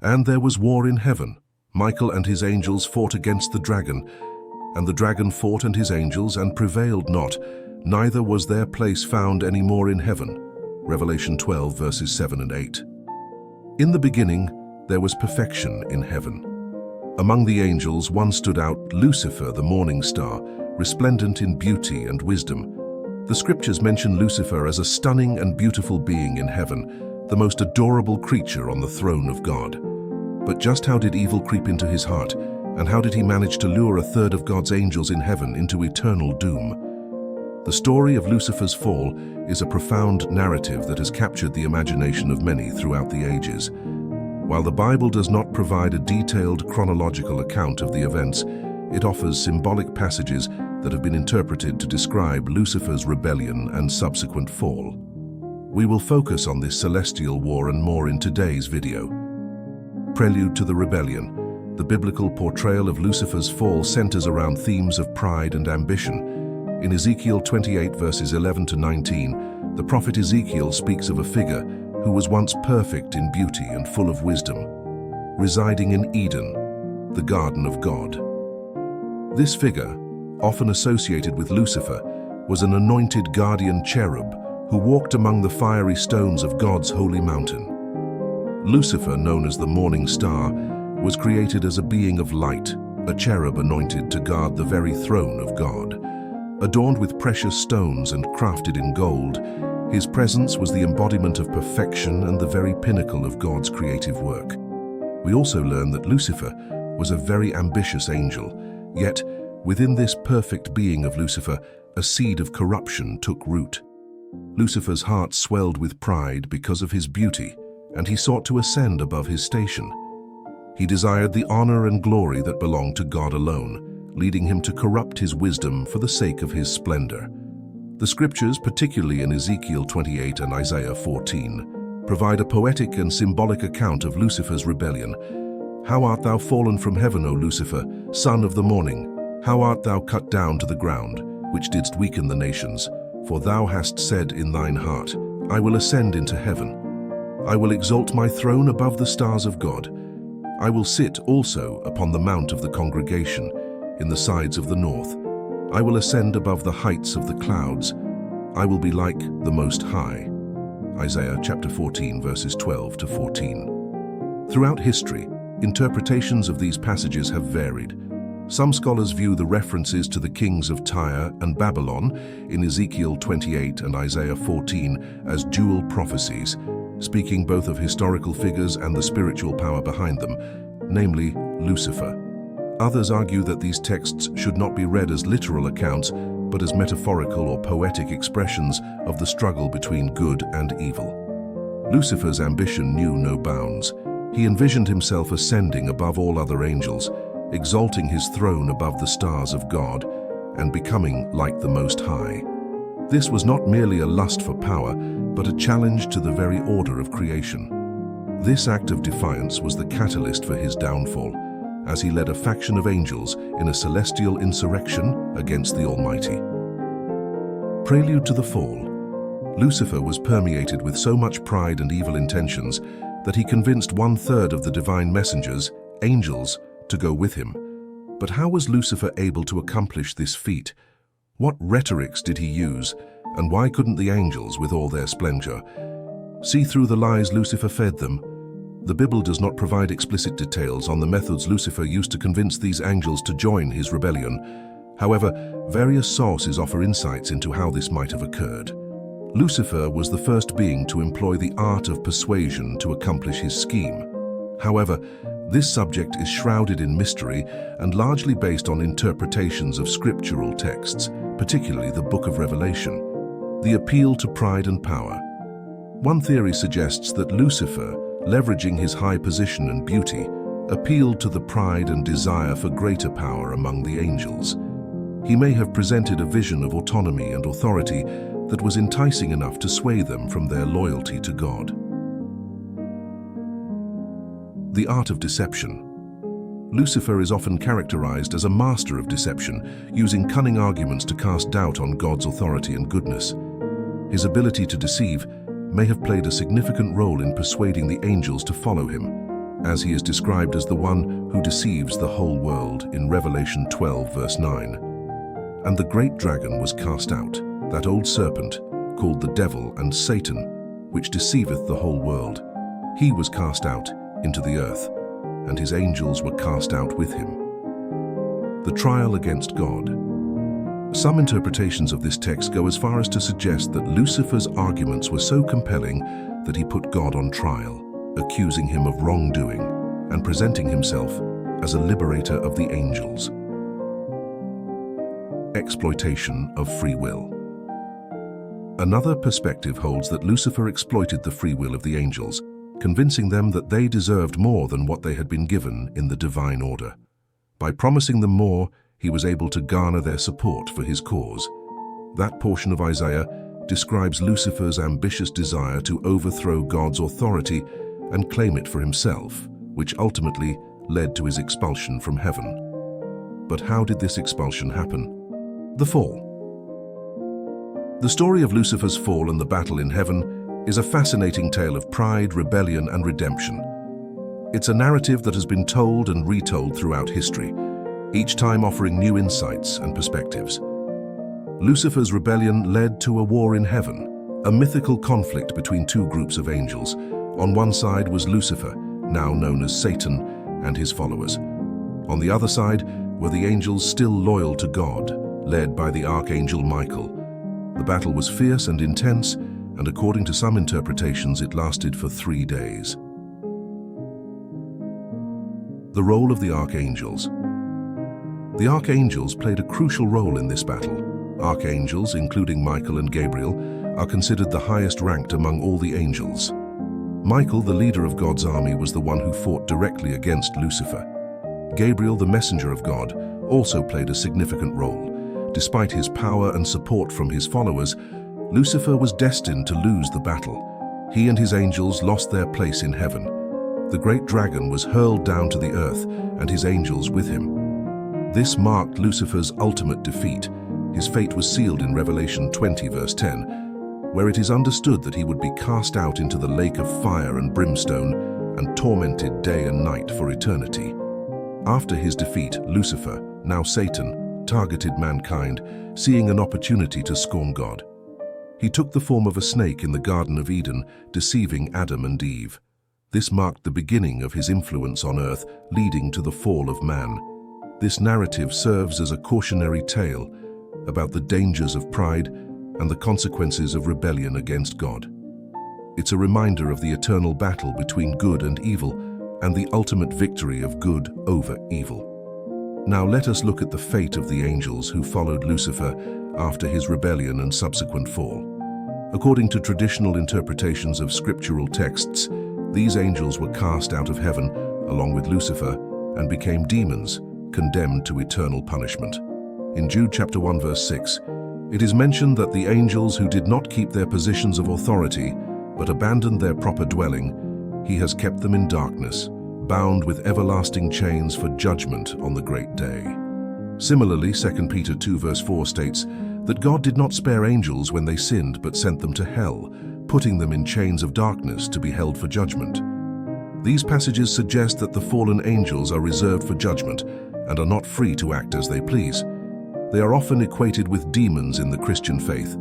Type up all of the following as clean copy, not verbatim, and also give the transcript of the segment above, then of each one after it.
And there was war in heaven. Michael and his angels fought against the dragon, and the dragon fought and his angels, and prevailed not, neither was their place found any more in heaven. Revelation 12, verses 7 and 8. In the beginning, there was perfection in heaven. Among the angels, one stood out, Lucifer, the morning star, resplendent in beauty and wisdom. The scriptures mention Lucifer as a stunning and beautiful being in heaven, the most adorable creature on the throne of God. But just how did evil creep into his heart, and how did he manage to lure a third of God's angels in heaven into eternal doom? The story of Lucifer's fall is a profound narrative that has captured the imagination of many throughout the ages. While the Bible does not provide a detailed chronological account of the events, it offers symbolic passages that have been interpreted to describe Lucifer's rebellion and subsequent fall. We will focus on this celestial war and more in today's video. Prelude to the Rebellion. The biblical portrayal of Lucifer's fall centers around themes of pride and ambition. In Ezekiel 28 verses 11 to 19, the prophet Ezekiel speaks of a figure who was once perfect in beauty and full of wisdom, residing in Eden, the garden of God. This figure, often associated with Lucifer, was an anointed guardian cherub who walked among the fiery stones of God's holy mountain. Lucifer, known as the morning star, was created as a being of light, a cherub anointed to guard the very throne of God. Adorned with precious stones and crafted in gold, his presence was the embodiment of perfection and the very pinnacle of God's creative work. We also learn that Lucifer was a very ambitious angel, yet within this perfect being of Lucifer, a seed of corruption took root. Lucifer's heart swelled with pride because of his beauty, and he sought to ascend above his station. He desired the honor and glory that belonged to God alone, leading him to corrupt his wisdom for the sake of his splendor. The scriptures, particularly in Ezekiel 28 and Isaiah 14, provide a poetic and symbolic account of Lucifer's rebellion. How art thou fallen from heaven, O Lucifer, son of the morning? How art thou cut down to the ground, which didst weaken the nations? For thou hast said in thine heart, I will ascend into heaven. I will exalt my throne above the stars of God. I will sit also upon the mount of the congregation, in the sides of the north. I will ascend above the heights of the clouds. I will be like the Most High. Isaiah chapter 14, verses 12 to 14. Throughout history, interpretations of these passages have varied. Some scholars view the references to the kings of Tyre and Babylon in Ezekiel 28 and Isaiah 14 as dual prophecies, speaking both of historical figures and the spiritual power behind them, namely Lucifer. Others argue that these texts should not be read as literal accounts, but as metaphorical or poetic expressions of the struggle between good and evil. Lucifer's ambition knew no bounds. He envisioned himself ascending above all other angels, exalting his throne above the stars of God, and becoming like the Most High. This was not merely a lust for power, but a challenge to the very order of creation. This act of defiance was the catalyst for his downfall, as he led a faction of angels in a celestial insurrection against the Almighty. Prelude to the fall. Lucifer was permeated with so much pride and evil intentions that he convinced 1/3 of the divine messengers, angels, to go with him. But how was Lucifer able to accomplish this feat? What rhetorics did he use, and why couldn't the angels with all their splendor? See through the lies Lucifer fed them? The Bible does not provide explicit details on the methods Lucifer used to convince these angels to join his rebellion. However, various sources offer insights into how this might have occurred. Lucifer was the first being to employ the art of persuasion to accomplish his scheme. However, this subject is shrouded in mystery and largely based on interpretations of scriptural texts, particularly the Book of Revelation. The appeal to pride and power. One theory suggests that Lucifer, leveraging his high position and beauty, appealed to the pride and desire for greater power among the angels. He may have presented a vision of autonomy and authority that was enticing enough to sway them from their loyalty to God. The art of deception. Lucifer is often characterized as a master of deception, using cunning arguments to cast doubt on God's authority and goodness. His ability to deceive may have played a significant role in persuading the angels to follow him. as he is described as the one who deceives the whole world in Revelation 12 verse 9. And the great dragon was cast out, that old serpent, called the devil and Satan, which deceiveth the whole world. He was cast out into the earth, and his angels were cast out with him. The trial against God. Some interpretations of this text go as far as to suggest that Lucifer's arguments were so compelling that he put God on trial, accusing him of wrongdoing and presenting himself as a liberator of the angels. Exploitation of free will. Another perspective holds that Lucifer exploited the free will of the angels, convincing them that they deserved more than what they had been given in the divine order. By promising them more, he was able to garner their support for his cause. That portion of Isaiah describes Lucifer's ambitious desire to overthrow God's authority and claim it for himself, which ultimately led to his expulsion from heaven. But how did this expulsion happen? The fall. The story of Lucifer's fall and the battle in heaven is a fascinating tale of pride, rebellion, and redemption. It's a narrative that has been told and retold throughout history, each time offering new insights and perspectives. Lucifer's rebellion led to a war in heaven, a mythical conflict between two groups of angels. On one side was Lucifer, now known as Satan, and his followers. On the other side were the angels still loyal to God, led by the archangel Michael. The battle was fierce and intense, and according to some interpretations, it lasted for 3 days. The role of the archangels. The archangels played a crucial role in this battle. Archangels, including Michael and Gabriel, are considered the highest ranked among all the angels. Michael, the leader of God's army, was the one who fought directly against Lucifer. Gabriel, the messenger of God, also played a significant role. Despite his power and support from his followers, Lucifer was destined to lose the battle. He and his angels lost their place in heaven. The great dragon was hurled down to the earth, and his angels with him. This marked Lucifer's ultimate defeat. His fate was sealed in Revelation 20 verse 10, where it is understood that he would be cast out into the lake of fire and brimstone and tormented day and night for eternity. After his defeat, Lucifer, now Satan, targeted mankind, seeing an opportunity to scorn God. He took the form of a snake in the Garden of Eden, deceiving Adam and Eve. This marked the beginning of his influence on earth, leading to the fall of man. This narrative serves as a cautionary tale about the dangers of pride and the consequences of rebellion against God. It's a reminder of the eternal battle between good and evil and the ultimate victory of good over evil. Now let us look at the fate of the angels who followed Lucifer after his rebellion and subsequent fall. According to traditional interpretations of scriptural texts, these angels were cast out of heaven along with Lucifer and became demons, condemned to eternal punishment. In Jude chapter 1 verse 6, it is mentioned that the angels who did not keep their positions of authority but abandoned their proper dwelling, he has kept them in darkness, bound with everlasting chains for judgment on the great day. Similarly, 2 Peter 2 verse 4 states that God did not spare angels when they sinned but sent them to hell, putting them in chains of darkness to be held for judgment. These passages suggest that the fallen angels are reserved for judgment and are not free to act as they please. They are often equated with demons in the Christian faith,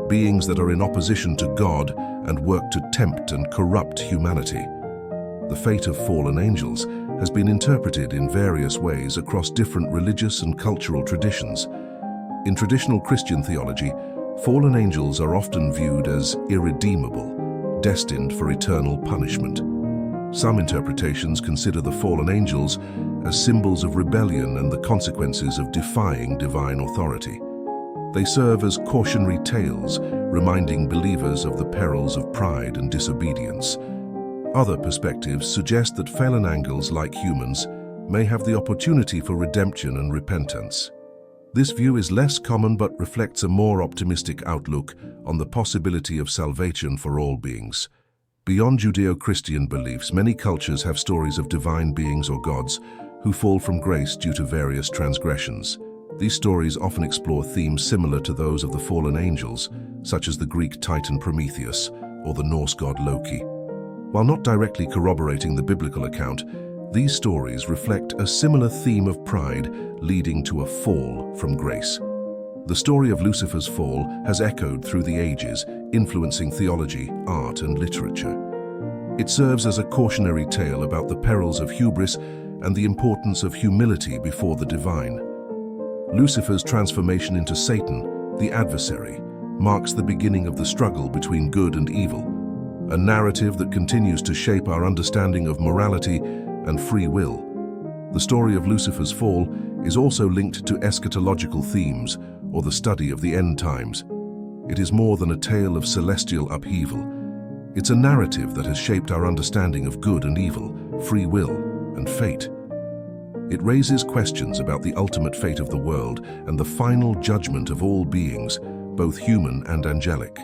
beings that are in opposition to God and work to tempt and corrupt humanity. The fate of fallen angels has been interpreted in various ways across different religious and cultural traditions. In traditional Christian theology, fallen angels are often viewed as irredeemable, destined for eternal punishment. Some interpretations consider the fallen angels as symbols of rebellion and the consequences of defying divine authority. They serve as cautionary tales, reminding believers of the perils of pride and disobedience. Other perspectives suggest that fallen angels, like humans, may have the opportunity for redemption and repentance. This view is less common but reflects a more optimistic outlook on the possibility of salvation for all beings. Beyond Judeo-Christian beliefs, many cultures have stories of divine beings or gods who fall from grace due to various transgressions. These stories often explore themes similar to those of the fallen angels, such as the Greek titan Prometheus or the Norse god Loki. While not directly corroborating the biblical account, these stories reflect a similar theme of pride leading to a fall from grace. The story of Lucifer's fall has echoed through the ages, influencing theology, art, and literature. It serves as a cautionary tale about the perils of hubris and the importance of humility before the divine. Lucifer's transformation into Satan, the adversary, marks the beginning of the struggle between good and evil, a narrative that continues to shape our understanding of morality and free will. The story of Lucifer's fall is also linked to eschatological themes, or the study of the end times. It is more than a tale of celestial upheaval. It's a narrative that has shaped our understanding of good and evil, free will, and fate. It raises questions about the ultimate fate of the world and the final judgment of all beings, both human and angelic.